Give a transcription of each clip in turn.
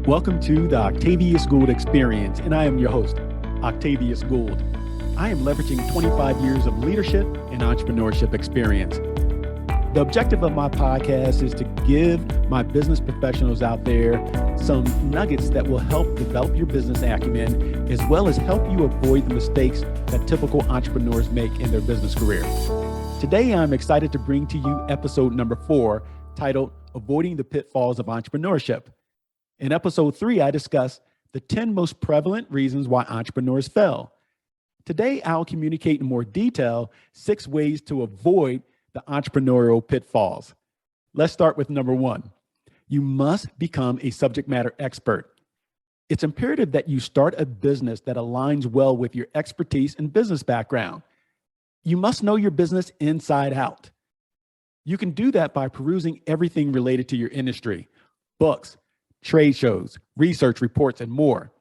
Welcome to the Octavius Gould Experience, and I am your host, Octavius Gould. I am leveraging 25 years of leadership and entrepreneurship experience. The objective of my podcast is to give my business professionals out there some nuggets that will help develop your business acumen, as well as help you avoid the mistakes that typical entrepreneurs make in their business career. Today, I'm excited to bring to you episode number 4, titled Avoiding the Pitfalls of Entrepreneurship. In episode 3, I discuss the 10 most prevalent reasons why entrepreneurs fail. Today, I'll communicate in more detail 6 ways to avoid the entrepreneurial pitfalls. Let's start with number 1. You must become a subject matter expert. It's imperative that you start a business that aligns well with your expertise and business background. You must know your business inside out. You can do that by perusing everything related to your industry, books, trade shows, research reports, and more.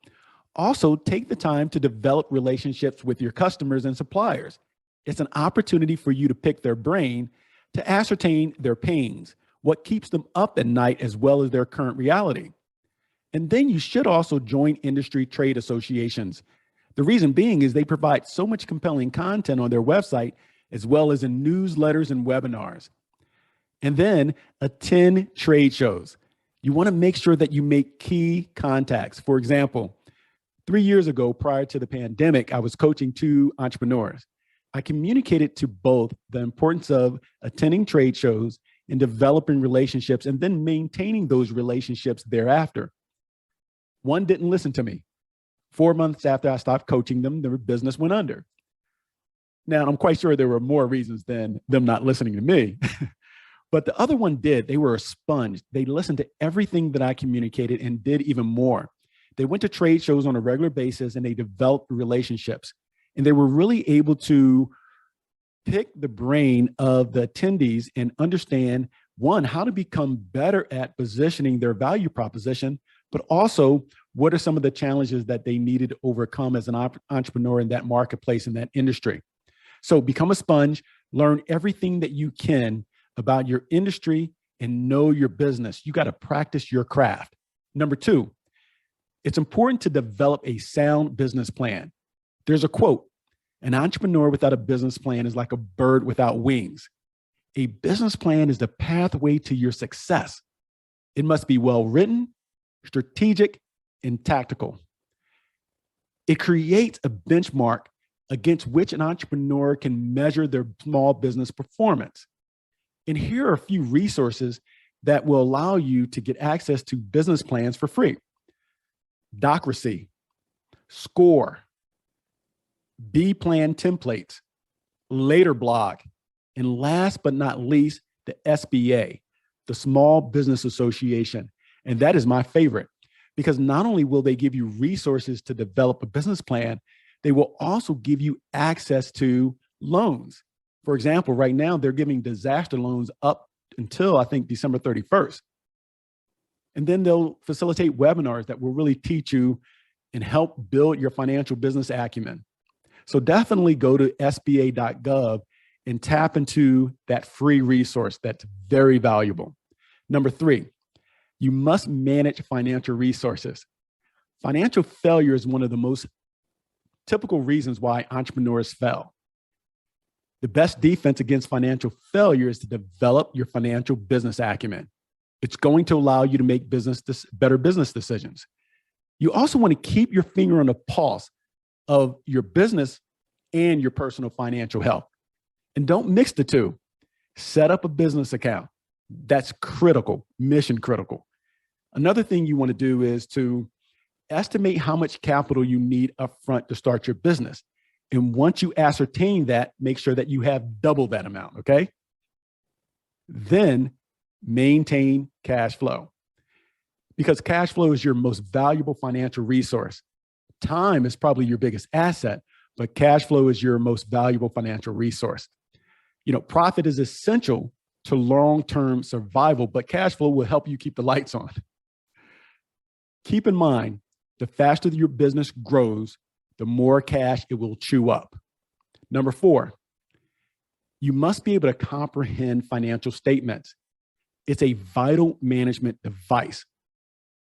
Also, take the time to develop relationships with your customers and suppliers. It's an opportunity for you to pick their brain to ascertain their pains, what keeps them up at night, as well as their current reality. And then you should also join industry trade associations. The reason being is they provide so much compelling content on their website, as well as in newsletters and webinars. And then attend trade shows. You want to make sure that you make key contacts. For example, 3 years ago, prior to the pandemic, I was coaching 2 entrepreneurs. I communicated to both the importance of attending trade shows and developing relationships and then maintaining those relationships thereafter. One didn't listen to me. 4 months after I stopped coaching them, their business went under. Now, I'm quite sure there were more reasons than them not listening to me. But the other one did. They were a sponge. They listened to everything that I communicated and did even more. They went to trade shows on a regular basis and they developed relationships. And they were really able to pick the brain of the attendees and understand, one, how to become better at positioning their value proposition, but also what are some of the challenges that they needed to overcome as an entrepreneur in that marketplace, in that industry. So become a sponge, learn everything that you can about your industry and know your business. You got to practice your craft. Number 2, it's important to develop a sound business plan. There's a quote, an entrepreneur without a business plan is like a bird without wings. A business plan is the pathway to your success. It must be well written, strategic, and tactical. It creates a benchmark against which an entrepreneur can measure their small business performance. And here are a few resources that will allow you to get access to business plans for free. Docracy, Score, B-Plan templates, Later Blog, and last but not least, the SBA, the Small Business Association. And that is my favorite because not only will they give you resources to develop a business plan, they will also give you access to loans. For example, right now, they're giving disaster loans up until, I think, December 31st. And then they'll facilitate webinars that will really teach you and help build your financial business acumen. So definitely go to sba.gov and tap into that free resource that's very valuable. Number 3, you must manage financial resources. Financial failure is one of the most typical reasons why entrepreneurs fail. The best defense against financial failure is to develop your financial business acumen. It's going to allow you to make better business decisions. You also want to keep your finger on the pulse of your business and your personal financial health. And don't mix the two. Set up a business account. That's critical, mission critical. Another thing you want to do is to estimate how much capital you need upfront to start your business. And once you ascertain that, make sure that you have double that amount, okay? Then maintain cash flow because cash flow is your most valuable financial resource. Time is probably your biggest asset, but cash flow is your most valuable financial resource. Profit is essential to long-term survival, but cash flow will help you keep the lights on. Keep in mind, the faster your business grows, the more cash it will chew up. Number 4, you must be able to comprehend financial statements. It's a vital management device.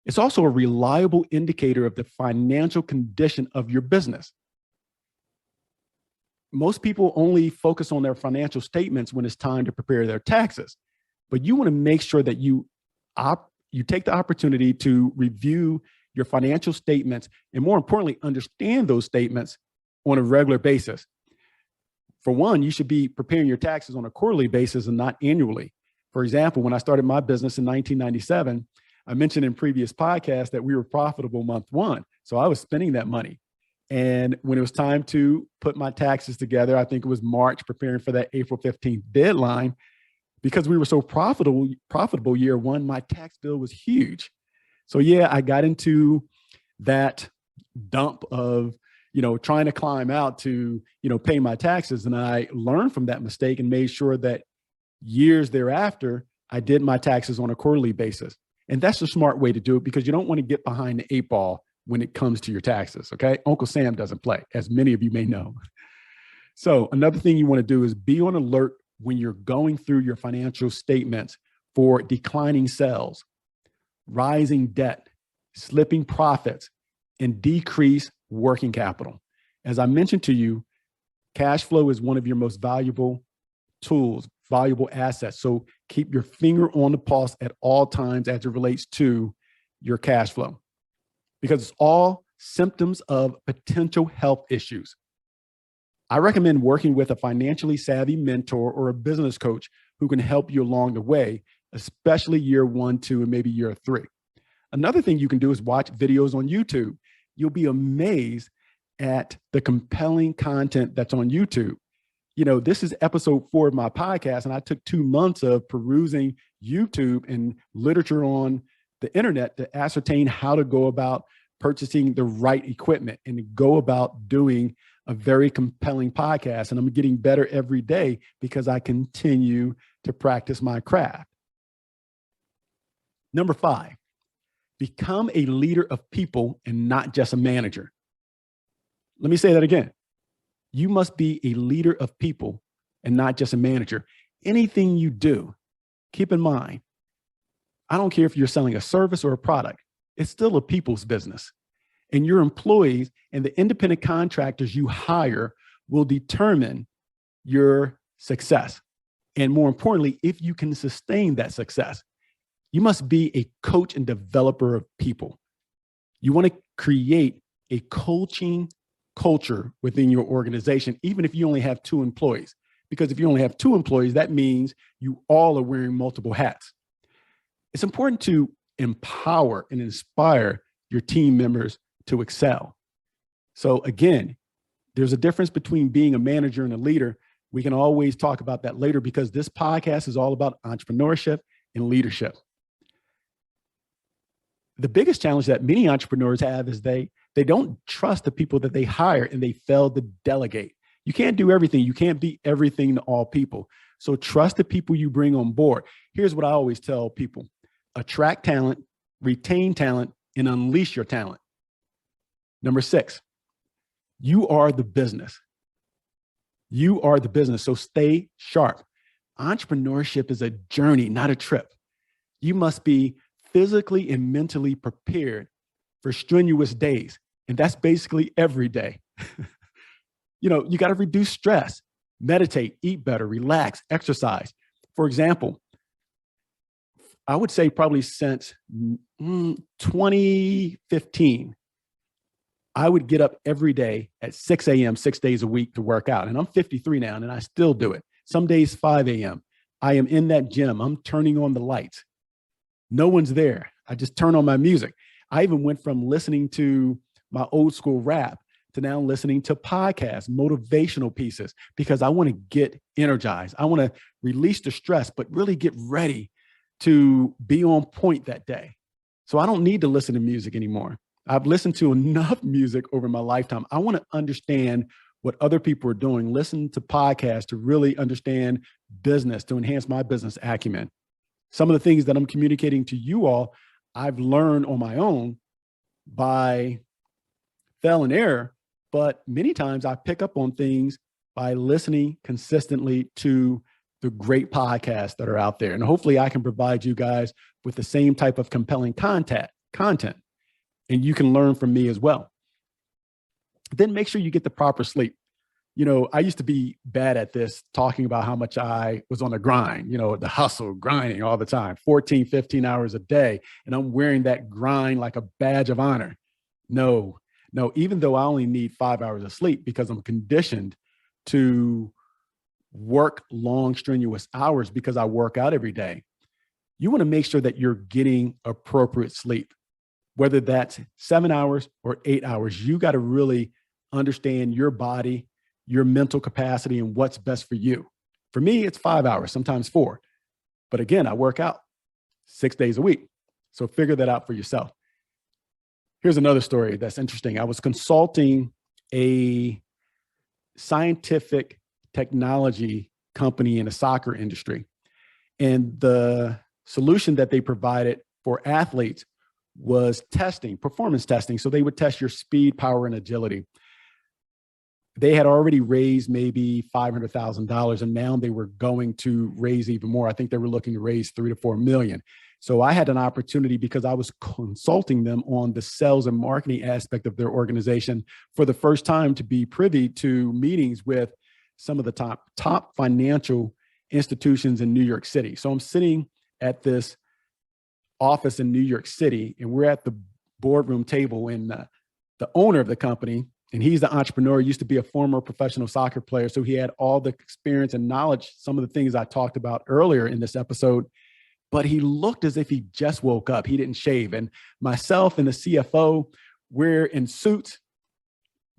It's also a reliable indicator of the financial condition of your business. Most people only focus on their financial statements when it's time to prepare their taxes, but you want to make sure that you take the opportunity to review your financial statements and, more importantly, understand those statements on a regular basis. For one, you should be preparing your taxes on a quarterly basis and not annually. For example, when I started my business in 1997, I mentioned in previous podcasts that we were profitable month one. So I was spending that money. And when it was time to put my taxes together, I think it was March, preparing for that April 15th deadline, because we were so profitable year one, my tax bill was huge. So yeah, I got into that dump of, trying to climb out to, pay my taxes. And I learned from that mistake and made sure that years thereafter, I did my taxes on a quarterly basis. And that's the smart way to do it, because you don't want to get behind the 8 ball when it comes to your taxes, okay? Uncle Sam doesn't play, as many of you may know. So another thing you want to do is be on alert when you're going through your financial statements for declining sales, rising debt, slipping profits, and decreased working capital. As I mentioned to you, cash flow is one of your most valuable tools, valuable assets. So keep your finger on the pulse at all times as it relates to your cash flow, because it's all symptoms of potential health issues. I recommend working with a financially savvy mentor or a business coach who can help you along the way, especially year 1, 2, and maybe year 3. Another thing you can do is watch videos on YouTube. You'll be amazed at the compelling content that's on YouTube. This is episode 4 of my podcast, and I took 2 months of perusing YouTube and literature on the internet to ascertain how to go about purchasing the right equipment and go about doing a very compelling podcast. And I'm getting better every day because I continue to practice my craft. Number 5, become a leader of people and not just a manager. Let me say that again. You must be a leader of people and not just a manager. Anything you do, keep in mind, I don't care if you're selling a service or a product, it's still a people's business. And your employees and the independent contractors you hire will determine your success. And more importantly, if you can sustain that success. You must be a coach and developer of people. You want to create a coaching culture within your organization, even if you only have 2 employees. Because if you only have 2 employees, that means you all are wearing multiple hats. It's important to empower and inspire your team members to excel. So again, there's a difference between being a manager and a leader. We can always talk about that later, because this podcast is all about entrepreneurship and leadership. The biggest challenge that many entrepreneurs have is they don't trust the people that they hire, and they fail to delegate. You can't do everything. You can't be everything to all people. So trust the people you bring on board. Here's what I always tell people: attract talent, retain talent, and unleash your talent. Number 6, you are the business. You are the business. So stay sharp. Entrepreneurship is a journey, not a trip. You must be physically and mentally prepared for strenuous days. And that's basically every day. You got to reduce stress, meditate, eat better, relax, exercise. For example, I would say probably since 2015, I would get up every day at 6 a.m., 6 days a week to work out. And I'm 53 now, and I still do it. Some days 5 a.m. I am in that gym. I'm turning on the lights. No one's there. I just turn on my music. I even went from listening to my old school rap to now listening to podcasts, motivational pieces, because I want to get energized. I want to release the stress, but really get ready to be on point that day. So I don't need to listen to music anymore. I've listened to enough music over my lifetime. I want to understand what other people are doing, listen to podcasts to really understand business, to enhance my business acumen. Some of the things that I'm communicating to you all, I've learned on my own by trial and error, but many times I pick up on things by listening consistently to the great podcasts that are out there. And hopefully I can provide you guys with the same type of compelling content content, and you can learn from me as well. Then make sure you get the proper sleep. I used to be bad at this, talking about how much I was on the grind, the hustle, grinding all the time, 14, 15 hours a day. And I'm wearing that grind like a badge of honor. No, even though I only need 5 hours of sleep because I'm conditioned to work long, strenuous hours because I work out every day. You want to make sure that you're getting appropriate sleep, whether that's 7 hours or 8 hours. You got to really understand your body, your mental capacity, and what's best for you. For me, it's 5 hours, sometimes 4. But again, I work out 6 days a week. So figure that out for yourself. Here's another story that's interesting. I was consulting a scientific technology company in the soccer industry. And the solution that they provided for athletes was testing, performance testing. So they would test your speed, power, and agility. They had already raised maybe $500,000, and now they were going to raise even more. I think they were looking to raise $3 to $4 million. So I had an opportunity, because I was consulting them on the sales and marketing aspect of their organization for the first time, to be privy to meetings with some of the top financial institutions in New York City. So I'm sitting at this office in New York City, and we're at the boardroom table, and the owner of the company, and he's the entrepreneur, used to be a former professional soccer player. So he had all the experience and knowledge, some of the things I talked about earlier in this episode, but he looked as if he just woke up. He didn't shave. And myself and the CFO, we're in suits,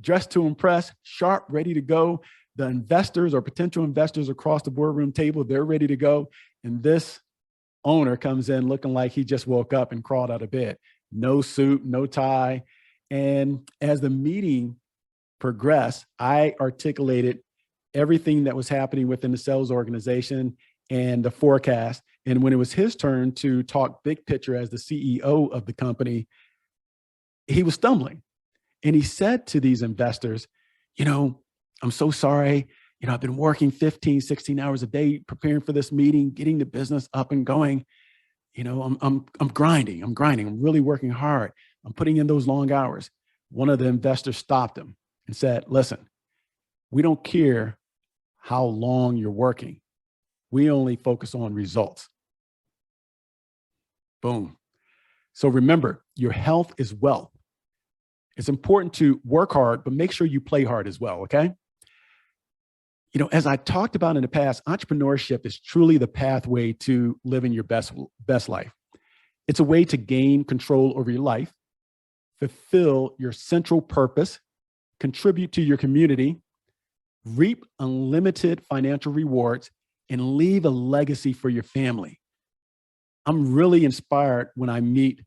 dressed to impress, sharp, ready to go. The investors or potential investors across the boardroom table, they're ready to go. And this owner comes in looking like he just woke up and crawled out of bed. No suit, no tie. And as the meeting progressed, I articulated everything that was happening within the sales organization and the forecast. And when it was his turn to talk big picture as the CEO of the company, he was stumbling. And he said to these investors, I'm so sorry. I've been working 15, 16 hours a day preparing for this meeting, getting the business up and going. I'm grinding. I'm really working hard. I'm putting in those long hours. One of the investors stopped him and said, listen, we don't care how long you're working. We only focus on results. Boom. So remember, your health is wealth. It's important to work hard, but make sure you play hard as well, okay? As I talked about in the past, entrepreneurship is truly the pathway to living your best life. It's a way to gain control over your life, fulfill your central purpose, contribute to your community, reap unlimited financial rewards, and leave a legacy for your family. I'm really inspired when I meet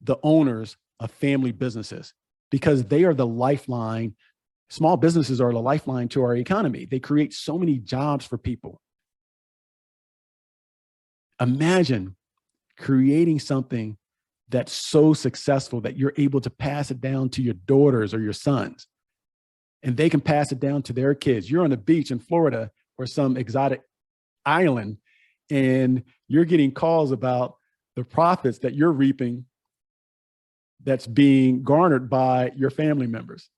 the owners of family businesses, because they are the lifeline. Small businesses are the lifeline to our economy. They create so many jobs for people. Imagine creating something that's so successful that you're able to pass it down to your daughters or your sons, and they can pass it down to their kids. You're on the beach in Florida or some exotic island, and you're getting calls about the profits that you're reaping that's being garnered by your family members.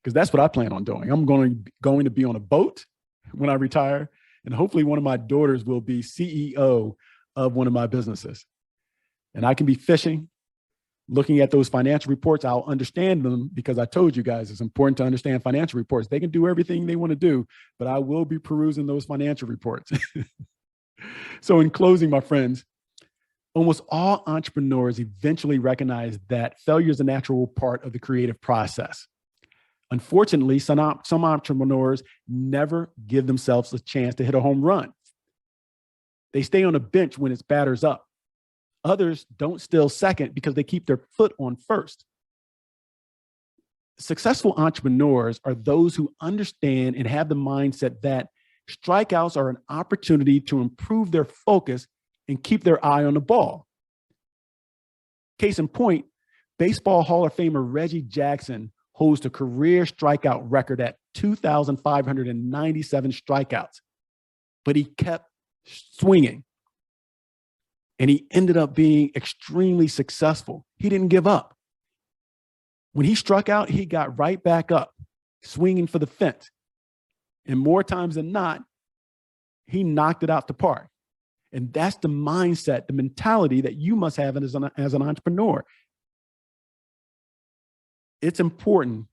Because that's what I plan on doing. I'm going to be on a boat when I retire, and hopefully one of my daughters will be CEO of one of my businesses. And I can be fishing, looking at those financial reports. I'll understand them, because I told you guys it's important to understand financial reports. They can do everything they want to do, but I will be perusing those financial reports. So in closing, my friends, almost all entrepreneurs eventually recognize that failure is a natural part of the creative process. Unfortunately, some entrepreneurs never give themselves a chance to hit a home run. They stay on the bench when it's batters up. Others don't steal second because they keep their foot on first. Successful entrepreneurs are those who understand and have the mindset that strikeouts are an opportunity to improve their focus and keep their eye on the ball. Case in point, Baseball Hall of Famer Reggie Jackson holds the career strikeout record at 2,597 strikeouts, but he kept swinging. And he ended up being extremely successful. He didn't give up. When he struck out, he got right back up, swinging for the fence. And more times than not, he knocked it out the park. And that's the mindset, the mentality that you must have as an entrepreneur. It's important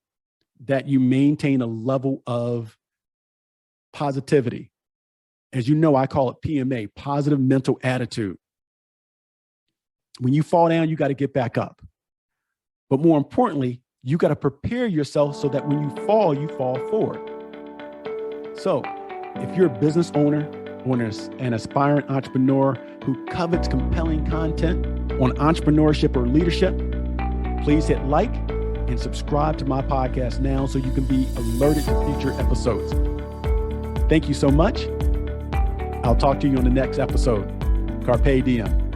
that you maintain a level of positivity. As you know, I call it PMA, positive mental attitude. When you fall down, you got to get back up. But more importantly, you got to prepare yourself so that when you fall forward. So if you're a business owner or an aspiring entrepreneur who covets compelling content on entrepreneurship or leadership, please hit like and subscribe to my podcast now so you can be alerted to future episodes. Thank you so much. I'll talk to you on the next episode. Carpe diem.